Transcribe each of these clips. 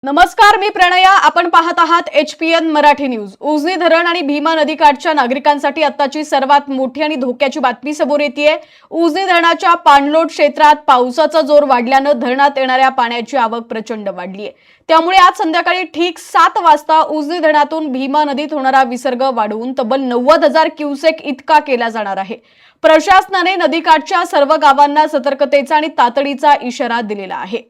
नमस्कार, मी प्रणया. आपण पाहत आहात HPN मराठी न्यूज. उजनी धरण आणि भीमा नदीकाठच्या नागरिकांसाठी आत्ताची सर्वात मोठी आणि धोक्याची बातमी समोर येतेय. उजनी धरणाच्या पाणलोट क्षेत्रात पावसाचा जोर वाढल्यानं धरणात येणाऱ्या पाण्याची आवक प्रचंड वाढली आहे. त्यामुळे आज संध्याकाळी ठीक 7 वाजता उजनी धरणातून भीमा नदीत होणारा विसर्ग वाढवून तब्बल 90,000 क्युसेक इतका केला जाणार आहे. प्रशासनाने नदीकाठच्या सर्व गावांना सतर्कतेचा आणि तातडीचा इशारा दिलेला आहे.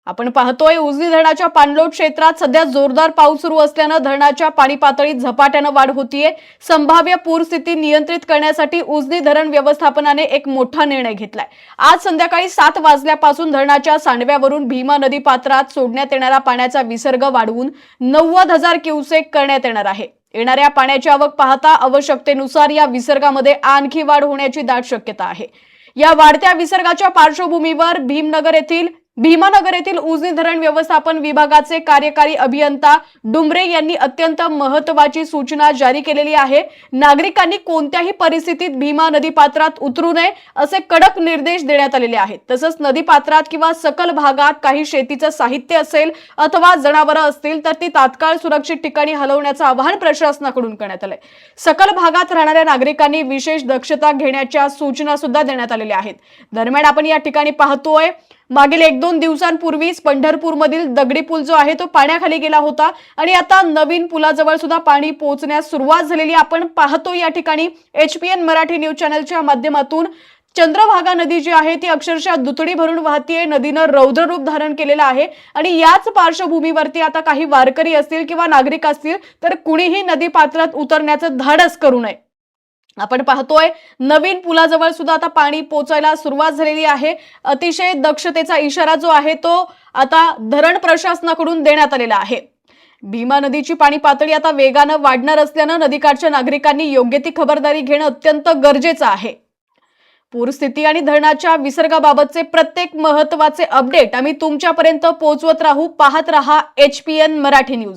आपण पाहतोय उजनी धरणाच्या पाणलोट क्षेत्रात सध्या जोरदार पाऊस सुरू असल्यानं धरणाच्या पाणी पातळीत झपाट्याने वाढ होतीये. संभाव्य पूरस्थिती नियंत्रित करण्यासाठी उजनी धरण व्यवस्थापनाने एक मोठा निर्णय घेतलाय. आज संध्याकाळी 7 वाजल्यापासून धरणाच्या सांडव्यावरून भीमा नदी पात्रात सोडण्यात येणारा पाण्याचा विसर्ग वाढवून 90,000 क्युसेक करण्यात येणार आहे. येणाऱ्या पाण्याची आवक पाहता आवश्यकतेनुसार या विसर्गामध्ये आणखी वाढ होण्याची दाट शक्यता आहे. या वाढत्या विसर्गाच्या पार्श्वभूमीवर भीमानगर येथील उजनी धरण व्यवस्थापन विभागाचे कार्यकारी अभियंता डुमरे यांनी अत्यंत महत्त्वाची सूचना जारी केलेली आहे. नागरिकांनी कोणत्याही परिस्थितीत भीमा नदी पात्रात उतरू नये असे कडक निर्देश देण्यात आलेले आहेत. तसंच नदी पात्रात किंवा सखल भागात काही शेतीचं साहित्य असेल अथवा जनावरं असतील तर ती तात्काळ सुरक्षित ठिकाणी हलवण्याचं आवाहन प्रशासनाकडून करण्यात आलंय. सखल भागात राहणाऱ्या नागरिकांनी विशेष दक्षता घेण्याच्या सूचना सुद्धा देण्यात आलेल्या आहेत. दरम्यान आपण या ठिकाणी पाहतोय मागील 1-2 दिवसांपूर्वीच पंढरपूरमधील दगडी पूल जो आहे तो पाण्याखाली गेला होता आणि आता नवीन पुलाजवळ सुद्धा पाणी पोहोचण्यास सुरुवात झालेली आपण पाहतो. या ठिकाणी HPN मराठी न्यूज चॅनलच्या माध्यमातून चंद्रभागा नदी जी आहे ती अक्षरशः दुथडी भरून वाहतीये. नदीनं रौद्र रूप धारण केलेलं आहे आणि याच पार्श्वभूमीवरती आता काही वारकरी असतील किंवा नागरिक असतील तर कुणीही नदी पात्रात उतरण्याचं धाडस करू नये. आपण पाहतोय नवीन पुलाजवळ सुद्धा आता पाणी पोचायला सुरुवात झालेली आहे. अतिशय दक्षतेचा इशारा जो आहे तो आता धरण प्रशासनाकडून देण्यात आलेला आहे. भीमा नदीची पाणी पातळी आता वेगानं वाढणार असल्यानं नदीकाठच्या नागरिकांनी योग्य ती खबरदारी घेणं अत्यंत गरजेचं आहे. पूरस्थिती आणि धरणाच्या विसर्गाबाबतचे प्रत्येक महत्त्वाचे अपडेट आम्ही तुमच्यापर्यंत पोहोचवत राहू. पाहत रहा HPN मराठी न्यूज.